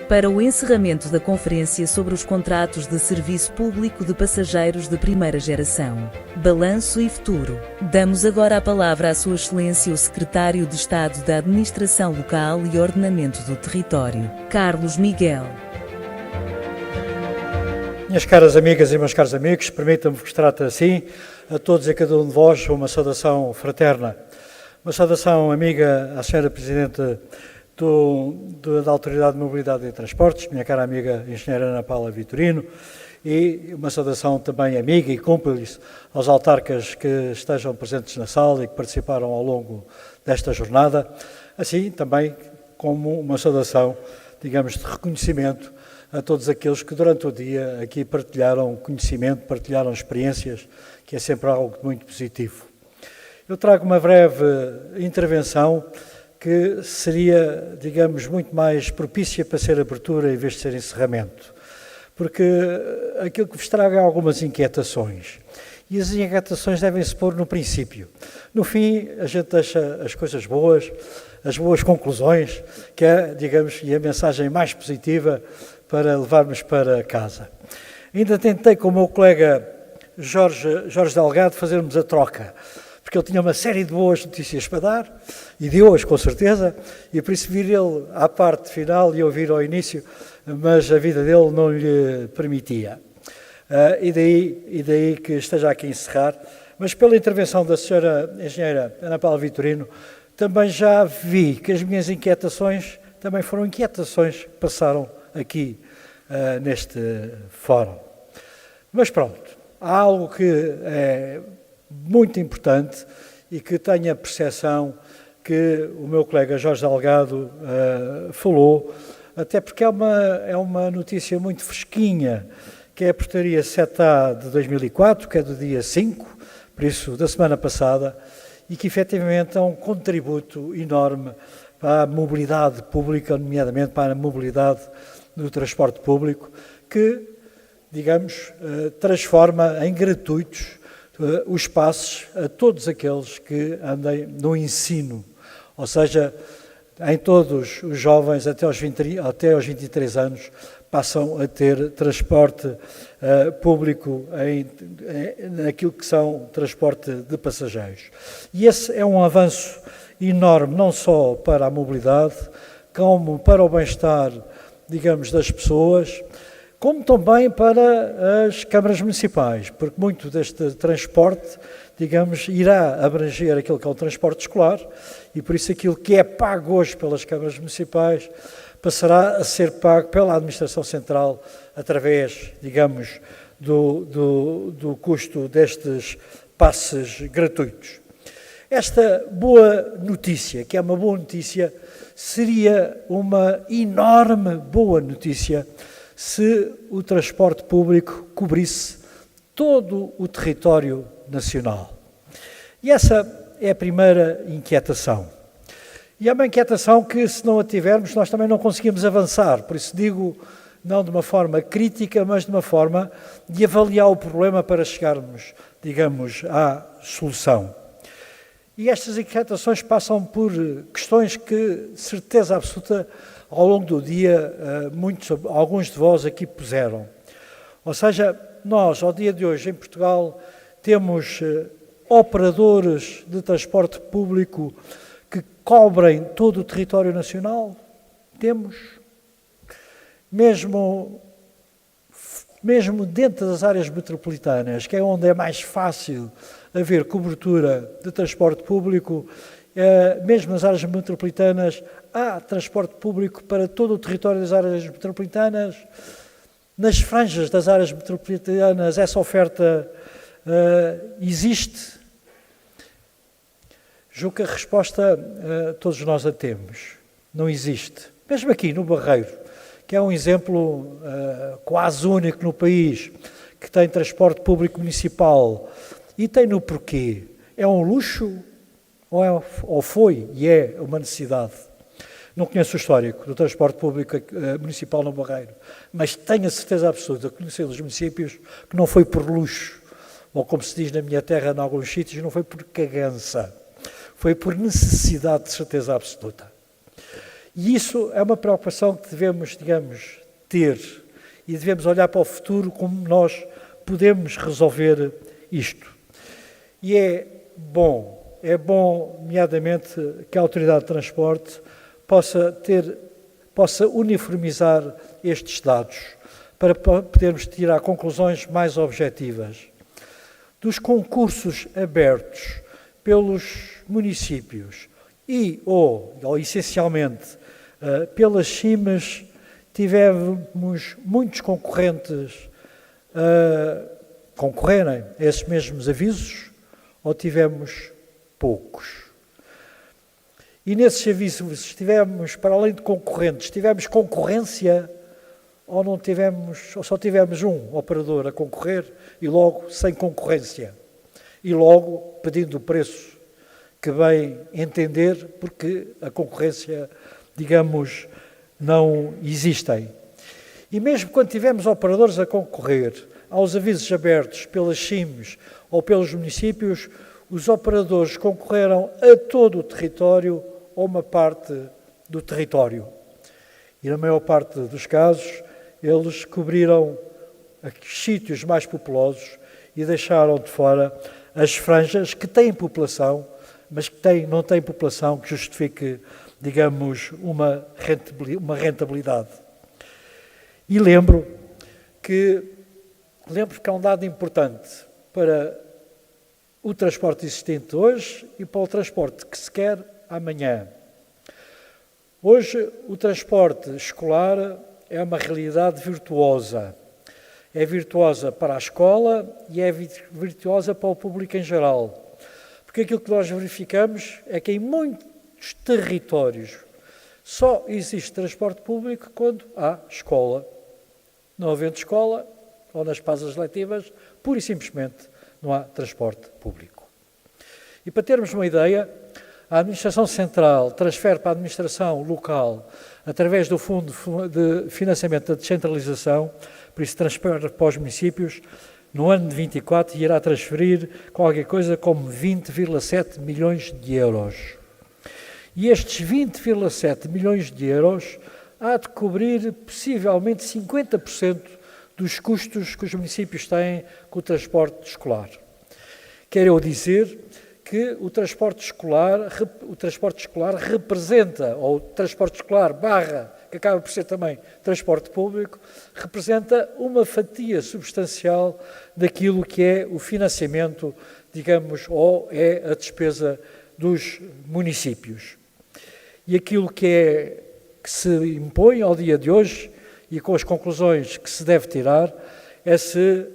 para o encerramento da Conferência sobre os Contratos de Serviço Público de Passageiros de Primeira Geração. Balanço e futuro. Damos agora a palavra à Sua Excelência o Secretário de Estado da Administração Local e Ordenamento do Território, Carlos Miguel. Minhas caras amigas e meus caros amigos, permitam-me que trate assim a todos e a cada um de vós uma saudação fraterna. Uma saudação amiga à Sra. Presidente da Autoridade de Mobilidade e Transportes, minha cara amiga Engenheira Ana Paula Vitorino, e uma saudação também amiga e cúmplice aos autarcas que estejam presentes na sala e que participaram ao longo desta jornada, assim também como uma saudação, digamos, de reconhecimento a todos aqueles que durante o dia aqui partilharam conhecimento, partilharam experiências, que é sempre algo muito positivo. Eu trago uma breve intervenção que seria, digamos, muito mais propícia para ser abertura em vez de ser encerramento, porque aquilo que vos trago é algumas inquietações, e as inquietações devem-se pôr no princípio. No fim, a gente deixa as coisas boas, as boas conclusões, que é, digamos, e a mensagem mais positiva para levarmos para casa. Ainda tentei com o meu colega Jorge Delgado fazermos a troca, porque ele tinha uma série de boas notícias para dar, e de hoje, com certeza, e por isso vir ele à parte final e eu vir ao início, mas a vida dele não lhe permitia. E daí que esteja aqui a encerrar, mas pela intervenção da Sra. Engenheira Ana Paula Vitorino, também já vi que as minhas inquietações também foram inquietações que passaram aqui neste fórum. Mas pronto, há algo que é muito importante e que tenho a percepção que o meu colega Jorge Delgado falou, até porque é uma notícia muito fresquinha, que é a Portaria 7A de 2004, que é do dia 5, por isso da semana passada, e que efetivamente é um contributo enorme para a mobilidade pública, nomeadamente para a mobilidade do transporte público, que, digamos, transforma em gratuitos os passes a todos aqueles que andem no ensino, ou seja, em todos os jovens até aos 23 anos passam a ter transporte público naquilo que são transporte de passageiros. E esse é um avanço enorme, não só para a mobilidade, como para o bem-estar, digamos, das pessoas, como também para as câmaras municipais, porque muito deste transporte, digamos, irá abranger aquilo que é o transporte escolar e por isso aquilo que é pago hoje pelas câmaras municipais passará a ser pago pela Administração Central através, digamos, do custo destes passes gratuitos. Esta boa notícia, que é uma boa notícia, seria uma enorme boa notícia se o transporte público cobrisse todo o território nacional. E essa é a primeira inquietação. E é uma inquietação que, se não a tivermos, nós também não conseguimos avançar. Por isso digo, não de uma forma crítica, mas de uma forma de avaliar o problema para chegarmos, digamos, à solução. E estas inquietações passam por questões que, de certeza absoluta, ao longo do dia, alguns de vós aqui puseram. Ou seja, nós, ao dia de hoje, em Portugal, temos operadores de transporte público que cobrem todo o território nacional? Temos. Mesmo dentro das áreas metropolitanas, que é onde é mais fácil haver cobertura de transporte público, mesmo nas áreas metropolitanas, há transporte público para todo o território das áreas metropolitanas. Nas franjas das áreas metropolitanas, essa oferta existe? Julgo que a resposta todos nós a temos. Não existe. Mesmo aqui no Barreiro, que é um exemplo quase único no país, que tem transporte público municipal e tem no porquê. É um luxo ou foi e é uma necessidade? Não conheço o histórico do transporte público municipal no Barreiro, mas tenho a certeza absoluta, conhecendo os municípios, que não foi por luxo, ou como se diz na minha terra, em alguns sítios, não foi por cagança, foi por necessidade de certeza absoluta. E isso é uma preocupação que devemos, digamos, ter e devemos olhar para o futuro como nós podemos resolver isto. E é bom, nomeadamente, que a Autoridade de Transporte possa uniformizar estes dados para podermos tirar conclusões mais objetivas. Dos concursos abertos pelos municípios ou essencialmente, pelas CIMAs, tivemos muitos concorrentes concorrerem a esses mesmos avisos ou tivemos poucos? E nesses avisos tivemos, para além de concorrentes, tivemos concorrência ou não tivemos, ou só tivemos um operador a concorrer e logo sem concorrência e logo pedindo o preço que bem entender, porque a concorrência, digamos, não existem. E mesmo quando tivemos operadores a concorrer aos avisos abertos pelas CIMs ou pelos municípios, os operadores concorreram a todo o território ou uma parte do território. E na maior parte dos casos, eles cobriram os sítios mais populosos e deixaram de fora as franjas que têm população, mas que não têm população que justifique, digamos, uma rentabilidade. E lembro que há um dado importante para o transporte existente hoje e para o transporte que se quer amanhã. Hoje, o transporte escolar é uma realidade virtuosa. É virtuosa para a escola e é virtuosa para o público em geral. Porque aquilo que nós verificamos é que em muitos territórios só existe transporte público quando há escola. Não havendo escola, ou nas pausas letivas, pura e simplesmente não há transporte público. E para termos uma ideia, a Administração Central transfere para a Administração Local, através do Fundo de Financiamento da Descentralização, por isso transfere para os municípios, no ano de 24 irá transferir qualquer coisa como 20,7 milhões de euros. E estes 20,7 milhões de euros há de cobrir possivelmente 50% dos custos que os municípios têm com o transporte escolar. Quero eu dizer que o transporte escolar representa, ou o transporte escolar barra, que acaba por ser também transporte público, representa uma fatia substancial daquilo que é o financiamento, digamos, ou é a despesa dos municípios. E aquilo que se impõe ao dia de hoje, e com as conclusões que se deve tirar, é se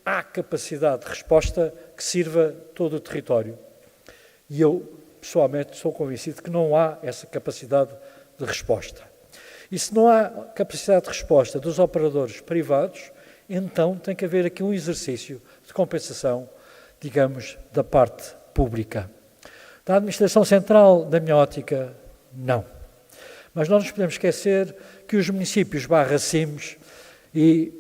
há capacidade de resposta que sirva todo o território. E eu, pessoalmente, sou convencido que não há essa capacidade de resposta. E se não há capacidade de resposta dos operadores privados, então tem que haver aqui um exercício de compensação, digamos, da parte pública. Da Administração Central, da minha ótica, não. Mas não nos podemos esquecer que os municípios /CIMs e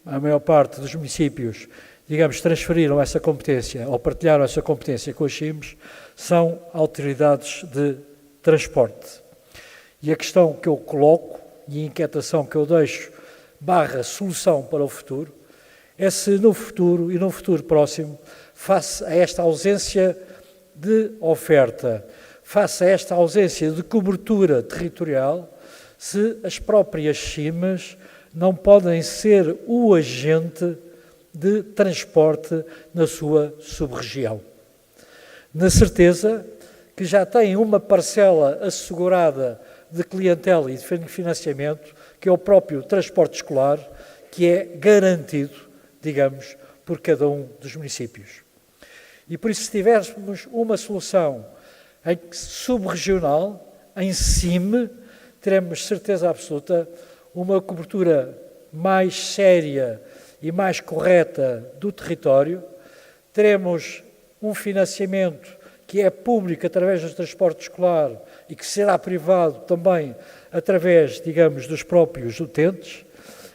a maior parte dos municípios, digamos, transferiram essa competência ou partilharam essa competência com os CIMs, são autoridades de transporte. E a questão que eu coloco e a inquietação que eu deixo /solução para o futuro é se no futuro e no futuro próximo, face a esta ausência de oferta, face a esta ausência de cobertura territorial, se as próprias CIMs não podem ser o agente de transporte na sua sub-região. Na certeza que já têm uma parcela assegurada de clientela e de financiamento, que é o próprio transporte escolar, que é garantido, digamos, por cada um dos municípios. E por isso, se tivéssemos uma solução sub-regional, em CIM, teremos certeza absoluta uma cobertura mais séria e mais correta do território, teremos um financiamento que é público através do transporte escolar e que será privado também através, digamos, dos próprios utentes,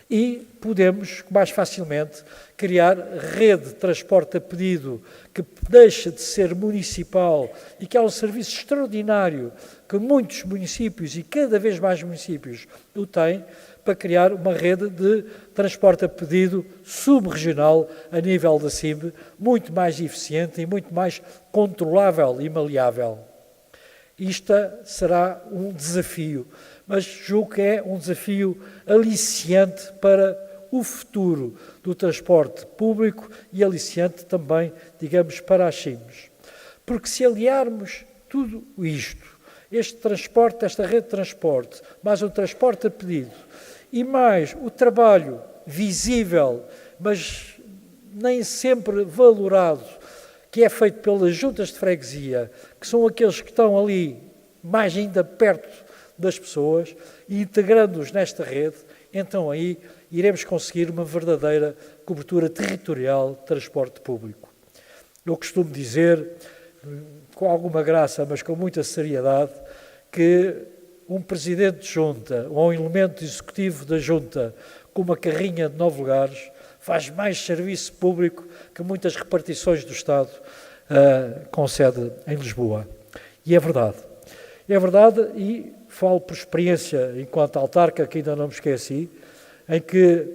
E podemos, mais facilmente, criar rede de transporte a pedido que deixa de ser municipal e que é um serviço extraordinário que muitos municípios e cada vez mais municípios o têm, para criar uma rede de transporte a pedido subregional a nível da CIB, muito mais eficiente e muito mais controlável e maleável. Isto será um desafio, mas julgo que é um desafio aliciante para o futuro do transporte público e aliciante também, digamos, para as CIMs. Porque se aliarmos tudo isto, este transporte, esta rede de transporte, mais um transporte a pedido e mais o trabalho visível, mas nem sempre valorado, que é feito pelas juntas de freguesia, que são aqueles que estão ali mais ainda perto das pessoas, e integrando-os nesta rede, então aí iremos conseguir uma verdadeira cobertura territorial de transporte público. Eu costumo dizer, com alguma graça, mas com muita seriedade, que um presidente de junta ou um elemento executivo da junta com uma carrinha de 9 lugares faz mais serviço público que muitas repartições do Estado com sede em Lisboa. E é verdade. É verdade, e falo por experiência enquanto autarca, que ainda não me esqueci, em que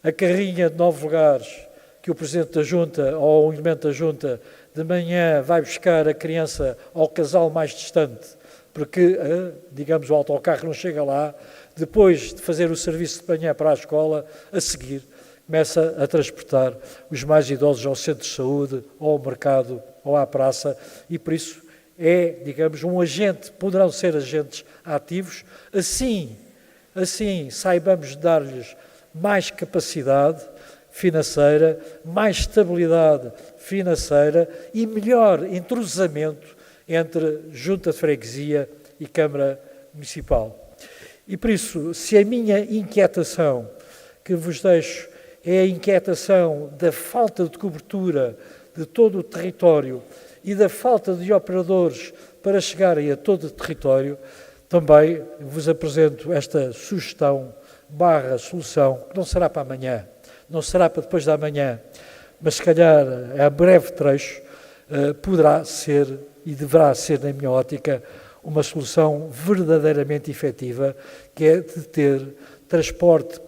a carrinha de 9 lugares que o Presidente da Junta ou o elemento da Junta de manhã vai buscar a criança ao casal mais distante, porque, digamos, o autocarro não chega lá, depois de fazer o serviço de manhã para a escola, a seguir começa a transportar os mais idosos ao centro de saúde, ou ao mercado, ou à praça, e por isso é, digamos, um agente, poderão ser agentes ativos, assim saibamos dar-lhes mais capacidade financeira, mais estabilidade financeira e melhor entrosamento entre Junta de Freguesia e Câmara Municipal. E por isso, se a minha inquietação que vos deixo é a inquietação da falta de cobertura de todo o território e da falta de operadores para chegarem a todo o território, também vos apresento esta sugestão / solução, que não será para amanhã, não será para depois da manhã, mas se calhar a breve trecho poderá ser e deverá ser, na minha ótica, uma solução verdadeiramente efetiva, que é de ter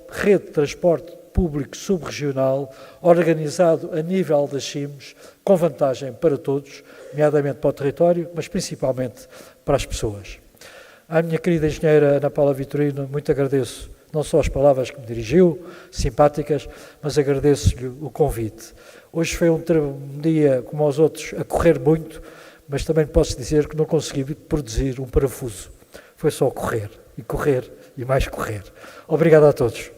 rede de transporte público subregional, organizado a nível das CIMs, com vantagem para todos, nomeadamente para o território, mas principalmente para as pessoas. À minha querida engenheira Ana Paula Vitorino, muito agradeço não só as palavras que me dirigiu, simpáticas, mas agradeço-lhe o convite. Hoje foi um dia, como aos outros, a correr muito, mas também posso dizer que não consegui produzir um parafuso. Foi só correr, e mais correr. Obrigado a todos.